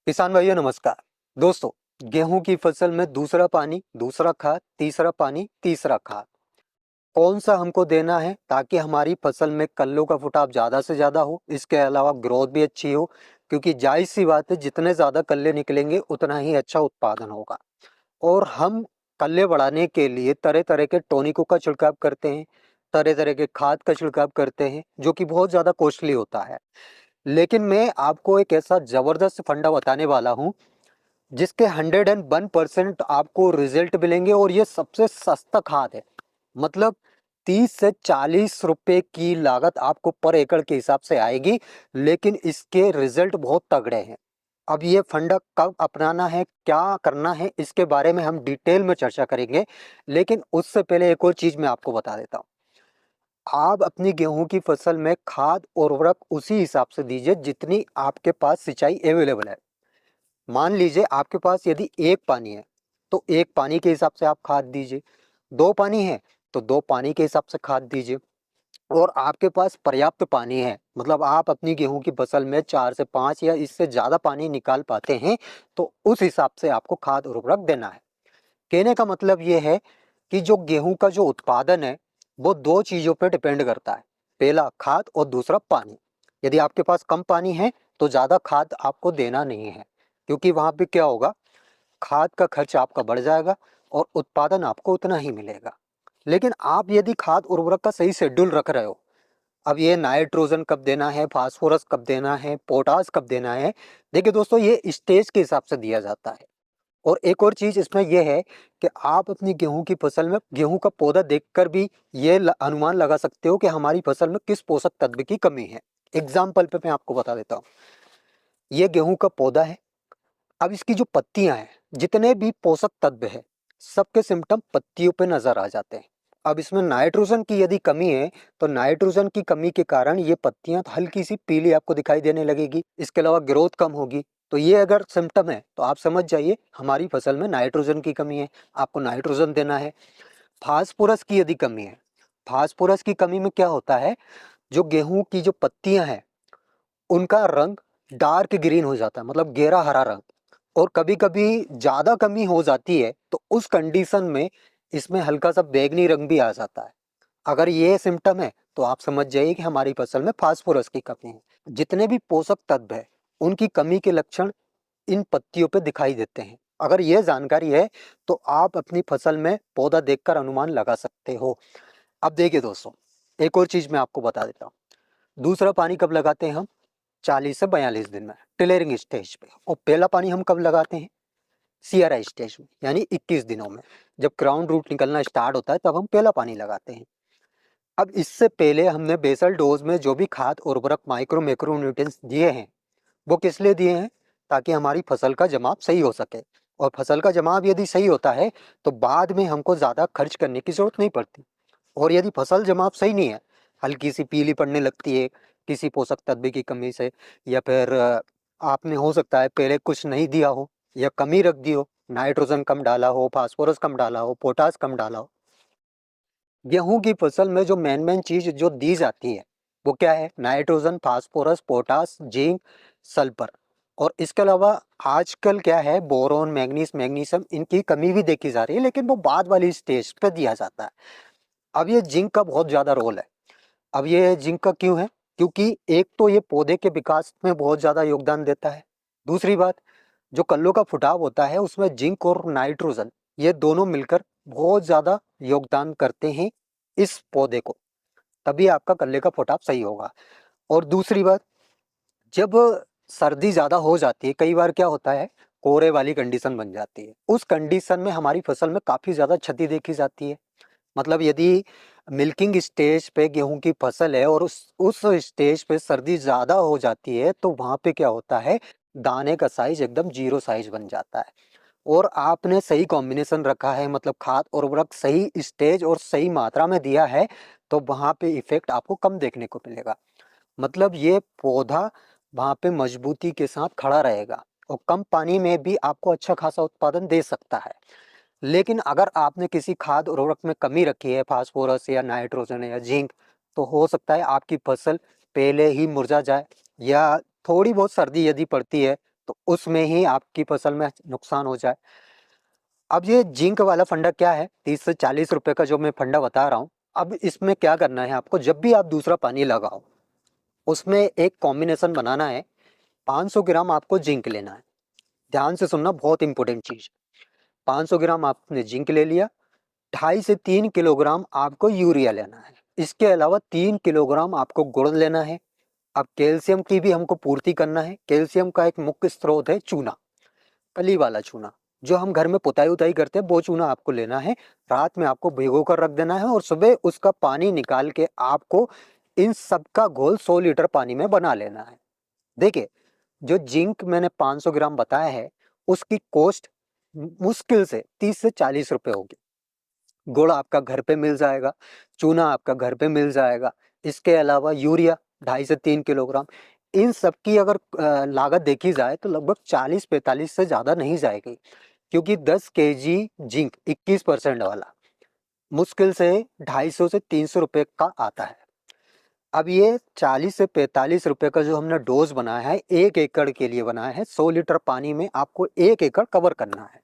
किसान भाइयों नमस्कार। दोस्तों, गेहूं की फसल में दूसरा पानी, दूसरा खाद, तीसरा पानी, तीसरा खाद कौन सा हमको देना है ताकि हमारी फसल में कल्लों का फुटाव ज़्यादा से ज़्यादा हो, इसके अलावा ग्रोथ भी अच्छी हो। क्योंकि जाहिर सी बात है, जितने ज़्यादा कल्ले निकलेंगे उतना ही अच्छा उत्पादन होगा। और हम कल्ले बढ़ाने के लिए तरह तरह के टॉनिकों का छिड़काव करते हैं, तरह तरह के खाद का छिड़काव करते हैं, जो कि बहुत ज़्यादा कॉस्टली होता है। लेकिन मैं आपको एक ऐसा ज़बरदस्त फंडा बताने वाला हूँ जिसके 101% आपको रिजल्ट मिलेंगे, और ये सबसे सस्ता खाद है। मतलब 30 से 40 रुपए की लागत आपको पर एकड़ के हिसाब से आएगी, लेकिन इसके रिजल्ट बहुत तगड़े हैं। अब ये फंडा कब अपनाना है, क्या करना है, इसके बारे में हम डिटेल में चर्चा करेंगे। लेकिन उससे पहले एक और चीज़ मैं आपको बता देता हूँ। आप अपनी गेहूं की फसल में खाद और उर्वरक उसी हिसाब से दीजिए जितनी आपके पास सिंचाई अवेलेबल है। मान लीजिए आपके पास यदि एक पानी है तो एक पानी के हिसाब से आप खाद दीजिए, दो पानी है तो दो पानी के हिसाब से खाद दीजिए। और आपके पास पर्याप्त पानी है, मतलब आप अपनी गेहूं की फसल में 4 से 5 या इससे ज़्यादा पानी निकाल पाते हैं, तो उस हिसाब से आपको खाद और उर्वरक देना है। कहने का मतलब ये है कि जो गेहूं का जो उत्पादन है वो दो चीज़ों पर डिपेंड करता है। पहला खाद और दूसरा पानी। यदि आपके पास कम पानी है तो ज़्यादा खाद आपको देना नहीं है, क्योंकि वहाँ पे क्या होगा, खाद का खर्च आपका बढ़ जाएगा और उत्पादन आपको उतना ही मिलेगा। लेकिन आप यदि खाद उर्वरक का सही शेड्यूल रख रहे हो, अब ये नाइट्रोजन कब देना है, फास्फोरस कब देना है, पोटास कब देना है, देखिए दोस्तों, ये स्टेज के हिसाब से दिया जाता है। और एक और चीज़ इसमें यह है कि आप अपनी गेहूं की फसल में गेहूं का पौधा देखकर भी ये अनुमान लगा सकते हो कि हमारी फसल में किस पोषक तत्व की कमी है। एग्जाम्पल पे मैं आपको बता देता हूँ। ये गेहूं का पौधा है। अब इसकी जो पत्तियां हैं, जितने भी पोषक तत्व है, सबके सिम्टम पत्तियों पे नजर आ जाते हैं। अब इसमें नाइट्रोजन की यदि कमी है तो नाइट्रोजन की कमी के कारण ये पत्तियां हल्की सी पीली आपको दिखाई देने लगेगी। इसके अलावा ग्रोथ कम होगी। तो ये अगर सिम्टम है तो आप समझ जाइए हमारी फसल में नाइट्रोजन की कमी है, आपको नाइट्रोजन देना है। फास्फोरस की यदि कमी है, फास्फोरस की कमी में क्या होता है, जो गेहूं की जो पत्तियां हैं उनका रंग डार्क ग्रीन हो जाता है, मतलब गहरा हरा रंग। और कभी कभी ज़्यादा कमी हो जाती है तो उस कंडीशन में इसमें हल्का सा बैंगनी रंग भी आ जाता है। अगर ये सिम्टम है तो आप समझ जाइए कि हमारी फसल में फास्फोरस की कमी है। जितने भी पोषक तत्व है उनकी कमी के लक्षण इन पत्तियों पे दिखाई देते हैं। अगर ये जानकारी है तो आप अपनी फसल में पौधा देखकर अनुमान लगा सकते हो। अब देखिए दोस्तों, एक और चीज़ मैं आपको बता देता हूँ। दूसरा पानी कब लगाते हैं हम? 40 से 42 दिन में, टिलरिंग स्टेज पे। और पहला पानी हम कब लगाते हैं? सीआरआई स्टेज में, यानी 21 दिनों में। जब ग्राउंड रूट निकलना स्टार्ट होता है तब हम पहला पानी लगाते हैं। अब इससे पहले हमने बेसल डोज में जो भी खाद उर्वरक माइक्रो मैक्रो न्यूट्रिएंट्स दिए हैं वो किस लिए दिए हैं? ताकि हमारी फसल का जमाव सही हो सके। और फसल का जमाव यदि सही होता है तो बाद में हमको ज़्यादा खर्च करने की जरूरत नहीं पड़ती। और यदि फसल जमाव सही नहीं है, हल्की सी पीली पड़ने लगती है किसी पोषक तत्व की कमी से, या फिर आपने हो सकता है पहले कुछ नहीं दिया हो या कमी रख दी हो, नाइट्रोजन कम डाला हो, फास्फोरस कम डाला हो, पोटास कम डाला हो। गेहूं की फसल में जो मेन मेन चीज जो दी जाती है वो क्या है? Nitrogen, phosphorus, potash, zinc, sulphur. और इसके अलावा आजकल क्या है, बोरोन, मैग्नीज, मैग्नीशियम, इनकी कमी भी देखी जा रही है, लेकिन वो बाद वाली स्टेज पे दिया जाता है। अब ये जिंक का बहुत ज़्यादा रोल है। अब ये जिंक का क्यों है? क्योंकि एक तो ये पौधे के विकास में बहुत ज़्यादा योगदान देता है। दूसरी बात, जो कल्लों का फुटाव होता है उसमें जिंक और नाइट्रोजन ये दोनों मिलकर बहुत ज़्यादा योगदान करते हैं इस पौधे को। तभी आपका कल्ले का फुटाव सही होगा। और दूसरी बात, जब सर्दी ज़्यादा हो जाती है, कई बार क्या होता है, कोहरे वाली कंडीशन बन जाती है। उस कंडीशन में हमारी फसल में काफ़ी ज़्यादा क्षति देखी जाती है। मतलब यदि मिल्किंग स्टेज पे गेहूं की फसल है और उस स्टेज पे सर्दी ज़्यादा हो जाती है तो वहाँ पे क्या होता है, दाने का साइज एकदम जीरो साइज बन जाता है। और आपने सही कॉम्बिनेशन रखा है, मतलब खाद और उर्वरक सही स्टेज और सही मात्रा में दिया है, तो वहाँ पे इफेक्ट आपको कम देखने को मिलेगा। मतलब ये पौधा वहाँ पे मजबूती के साथ खड़ा रहेगा और कम पानी में भी आपको अच्छा खासा उत्पादन दे सकता है। लेकिन अगर आपने किसी खाद उर्वरक में कमी रखी है, फास्फोरस या नाइट्रोजन या जिंक, तो हो सकता है आपकी फसल पहले ही मुरझा जाए, या थोड़ी बहुत सर्दी यदि पड़ती है तो उसमें ही आपकी फसल में नुकसान हो जाए। अब ये जिंक वाला फंडा क्या है, 30 से 40 रुपए का जो मैं फंडा बता रहा हूँ। अब इसमें क्या करना है आपको, जब भी आप दूसरा पानी लगाओ उसमें एक कॉम्बिनेशन बनाना है। 500 ग्राम आपको जिंक लेना है, ध्यान से सुनना, बहुत इंपॉर्टेंट चीज। 500 ग्राम आपने जिंक ले लिया, 2.5 से 3 किलोग्राम आपको यूरिया लेना है। इसके अलावा 3 किलोग्राम आपको गुड़ लेना है। अब कैल्शियम की भी हमको पूर्ति करना है। कैल्शियम का एक मुख्य स्रोत है चूना, कली वाला चूना, जो हम घर में पुताई उताई करते हैं, वो चूना आपको लेना है। रात में आपको भिगो कर रख देना है और सुबह उसका पानी निकाल के आपको इन सब का घोल 100 लीटर पानी में बना लेना है। देखिए, जो जिंक मैंने 500 ग्राम बताया है, उसकी कॉस्ट मुश्किल से 30 से 40 रुपए होगी। गुड़ आपका घर पे मिल जाएगा, चूना आपका घर पे मिल जाएगा। इसके अलावा यूरिया 2.5 से 3 किलोग्राम, इन सब की अगर लागत देखी जाए तो लगभग 40-45 से ज़्यादा नहीं जाएगी, क्योंकि 10 केजी जिंक 21% वाला मुश्किल से 250 से 300 रुपये का आता है। अब ये 40 से 45 रुपये का जो हमने डोज बनाया है, 1 एकड़ के लिए बनाया है, 100 लीटर पानी में आपको 1 एकड़ कवर करना है।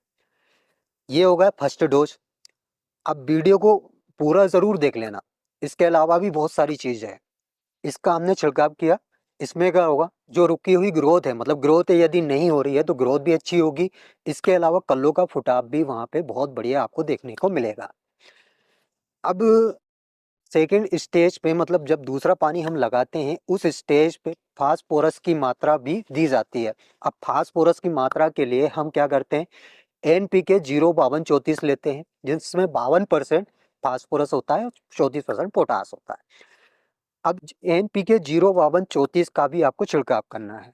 ये हो गया फर्स्ट डोज। अब वीडियो को पूरा ज़रूर देख लेना, इसके अलावा भी बहुत सारी चीज़ है। इसका हमने छिड़काव किया, इसमें क्या होगा, जो रुकी हुई ग्रोथ है, मतलब ग्रोथ यदि नहीं हो रही है तो ग्रोथ भी अच्छी होगी। इसके अलावा कल्लों का फुटाव भी वहाँ पे बहुत बढ़िया आपको देखने को मिलेगा। अब सेकेंड स्टेज पे, मतलब जब दूसरा पानी हम लगाते हैं, उस स्टेज पे फास्फोरस की मात्रा भी दी जाती है। अब फास्फोरस की मात्रा के लिए हम क्या करते हैं, NPK 05234 लेते हैं, जिसमें 52% फास्फोरस होता है और 34% पोटास होता है। अब NPK 05234 का भी आपको छिड़काव करना है।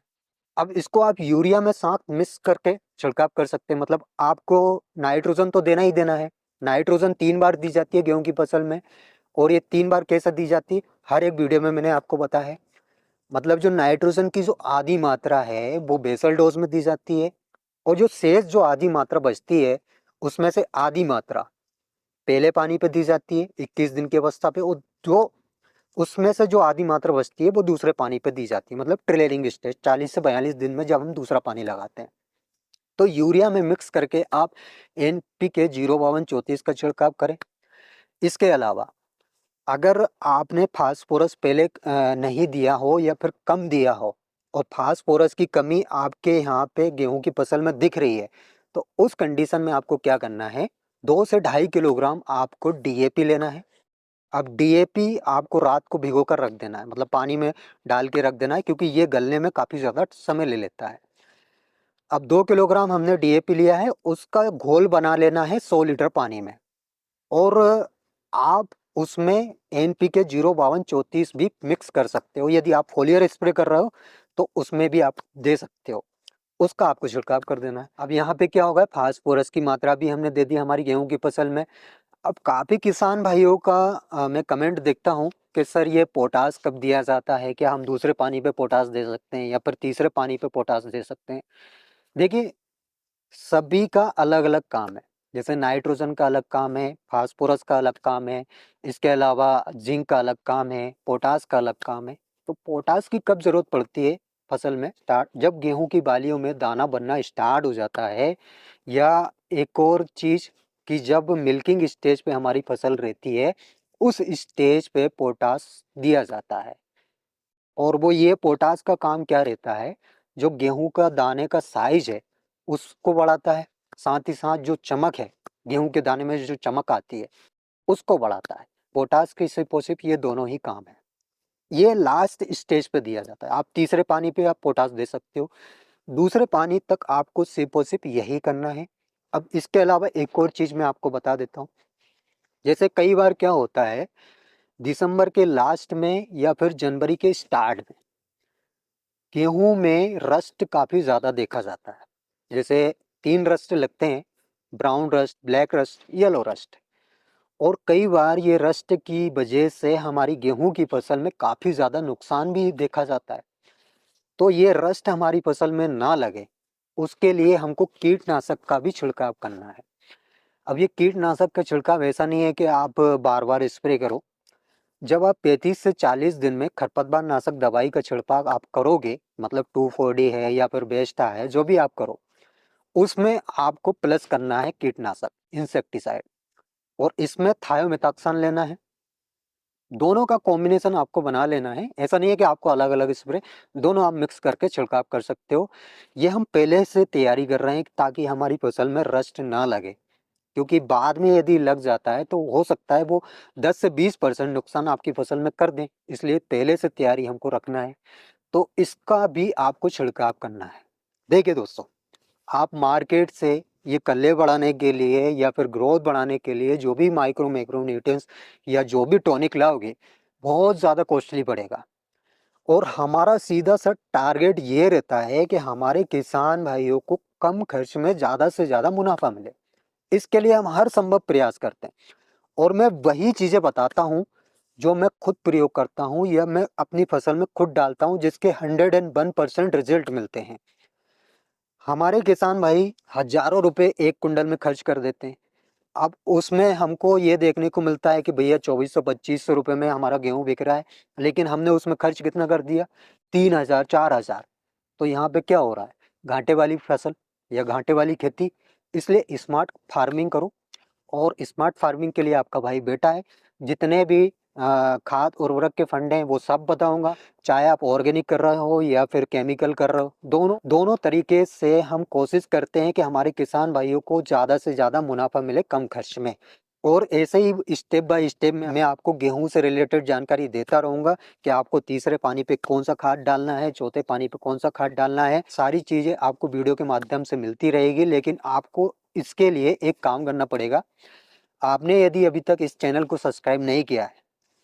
अब इसको आप यूरिया में साथ मिक्स करके छिड़काव कर सकते हैं। मतलब आपको नाइट्रोजन तो देना ही देना है। नाइट्रोजन 3 बार दी जाती है गेहूं की फसल में, और ये 3 बार कैसे दी जाती है, हर एक वीडियो में मैंने आपको बताया है। मतलब जो नाइट्रोजन की जो आधी मात्रा है वो बेसल डोज में दी जाती है, और जो शेष जो आधी मात्रा बचती है उसमें से आधी मात्रा पहले पानी पे दी जाती है 21 दिन की अवस्था पे, और जो उसमें से जो आधी मात्रा बचती है वो दूसरे पानी पे दी जाती है, मतलब ट्रेलिंग स्टेज 40 से 42 दिन में जब हम दूसरा पानी लगाते हैं। तो यूरिया में मिक्स करके आप NPK 05234 का छिड़काव करें। इसके अलावा अगर आपने फास्फोरस पहले नहीं दिया हो या फिर कम दिया हो, और फास्फोरस की कमी आपके यहाँ पे गेहूं की फसल में दिख रही है, तो उस कंडीशन में आपको क्या करना है, 2 से 2.5 किलोग्राम आपको DAP लेना है। अब DAP आपको रात को भिगो कर रख देना है, मतलब पानी में डाल के रख देना है, क्योंकि ये गलने में काफ़ी ज़्यादा समय ले लेता है। अब 2 किलोग्राम हमने DAP लिया है, उसका घोल बना लेना है 100 लीटर पानी में, और आप उसमें NPK 05234 भी मिक्स कर सकते हो। यदि आप फोलियर स्प्रे कर रहे हो तो उसमें भी आप दे सकते हो, उसका आपको छिड़काव कर देना है। अब यहाँ पे क्या होगा, फास्फोरस की मात्रा भी हमने दे दी हमारी गेहूं की फसल में। अब काफ़ी किसान भाइयों का मैं कमेंट देखता हूँ कि सर ये पोटास कब दिया जाता है, क्या हम दूसरे पानी पे पोटास दे सकते हैं या फिर तीसरे पानी पे पोटास दे सकते हैं। देखिए, सभी का अलग अलग काम है। जैसे नाइट्रोजन का अलग काम है, फास्फोरस का अलग काम है, इसके अलावा जिंक का अलग काम है, पोटास का अलग काम है। तो पोटास की कब ज़रूरत पड़ती है फसल में, स्टार्ट जब गेहूं की बालियों में दाना बनना स्टार्ट हो जाता है, या एक और चीज़ कि जब मिल्किंग स्टेज पे हमारी फसल रहती है, उस स्टेज पे पोटास दिया जाता है। और वो ये पोटास का काम क्या रहता है, जो गेहूं का दाने का साइज है उसको बढ़ाता है, साथ ही साथ जो चमक है, गेहूं के दाने में जो चमक आती है उसको बढ़ाता है। पोटास की सिर्फ ये दोनों ही काम है। ये लास्ट स्टेज पे दिया जाता है। आप तीसरे पानी पे आप पोटास दे सकते हो, दूसरे पानी तक आपको सिर्फ यही करना है। अब इसके अलावा एक और चीज़ मैं आपको बता देता हूँ। जैसे कई बार क्या होता है, दिसंबर के लास्ट में या फिर जनवरी के स्टार्ट में गेहूं में रस्ट काफ़ी ज़्यादा देखा जाता है। जैसे 3 रस्ट लगते हैं, brown rust, black rust, yellow rust. और कई बार ये रस्ट की वजह से हमारी गेहूं की फसल में काफ़ी ज़्यादा नुकसान भी देखा जाता है। तो ये रस्ट हमारी फसल में ना लगे, उसके लिए हमको कीटनाशक का भी छिड़काव करना है। अब ये कीटनाशक का छिड़काव ऐसा नहीं है कि आप बार बार स्प्रे करो। जब आप 35 से 40 दिन में खरपतवार नाशक दवाई का छिड़काव आप करोगे, मतलब 2,4-D है या फिर बेस्टा है, जो भी आप करो, उसमें आपको प्लस करना है कीटनाशक इंसेक्टिसाइड, और इसमें थायोमेथाक्सान लेना है। दोनों का कॉम्बिनेशन आपको बना लेना है। ऐसा नहीं है कि आपको अलग अलग स्प्रे, दोनों आप मिक्स करके छिड़काव कर सकते हो। ये हम पहले से तैयारी कर रहे हैं ताकि हमारी फसल में रस्ट ना लगे, क्योंकि बाद में यदि लग जाता है तो हो सकता है वो 10 से 20% नुकसान आपकी फसल में कर दें। इसलिए पहले से तैयारी हमको रखना है, तो इसका भी आपको छिड़काव करना है। देखिए दोस्तों, आप मार्केट से ये कल्ले बढ़ाने के लिए या फिर ग्रोथ बढ़ाने के लिए जो भी माइक्रो मैक्रो न्यूट्रिएंट्स या जो भी टॉनिक लाओगे, बहुत ज़्यादा कॉस्टली पड़ेगा। और हमारा सीधा सा टारगेट ये रहता है कि हमारे किसान भाइयों को कम खर्च में ज़्यादा से ज़्यादा मुनाफा मिले। इसके लिए हम हर संभव प्रयास करते हैं, और मैं वही चीज़ें बताता हूँ जो मैं खुद प्रयोग करता हूँ या मैं अपनी फसल में खुद डालता हूँ, जिसके 101% रिजल्ट मिलते हैं। हमारे किसान भाई हजारों रुपए एक कुंडल में खर्च कर देते हैं। अब उसमें हमको ये देखने को मिलता है कि भैया 2400-2500 रुपये में हमारा गेहूं बिक रहा है, लेकिन हमने उसमें खर्च कितना कर दिया, 3000-4000। तो यहाँ पे क्या हो रहा है, घाटे वाली फसल या घाटे वाली खेती। इसलिए स्मार्ट फार्मिंग करो, और स्मार्ट फार्मिंग के लिए आपका भाई बेटा है। जितने भी खाद उर्वरक के फंड हैं वो सब बताऊंगा, चाहे आप ऑर्गेनिक कर रहे हो या फिर केमिकल कर रहे हो, दोनों दोनों तरीके से हम कोशिश करते हैं कि हमारे किसान भाइयों को ज़्यादा से ज़्यादा मुनाफा मिले कम खर्च में। और ऐसे ही स्टेप बाय स्टेप में मैं आपको गेहूं से रिलेटेड जानकारी देता रहूंगा कि आपको तीसरे पानी पे कौन सा खाद डालना है, चौथे पानी पे कौन सा खाद डालना है। सारी चीज़ें आपको वीडियो के माध्यम से मिलती रहेगी, लेकिन आपको इसके लिए एक काम करना पड़ेगा। आपने यदि अभी तक इस चैनल को सब्सक्राइब नहीं किया है,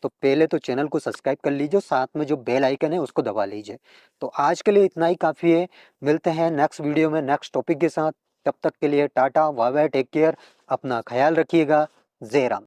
तो पहले तो चैनल को सब्सक्राइब कर लीजिए, साथ में जो बेल आइकन है उसको दबा लीजिए। तो आज के लिए इतना ही काफ़ी है। मिलते हैं नेक्स्ट वीडियो में नेक्स्ट टॉपिक के साथ। तब तक के लिए tata bye bye, take care, अपना ख्याल रखिएगा। जय राम।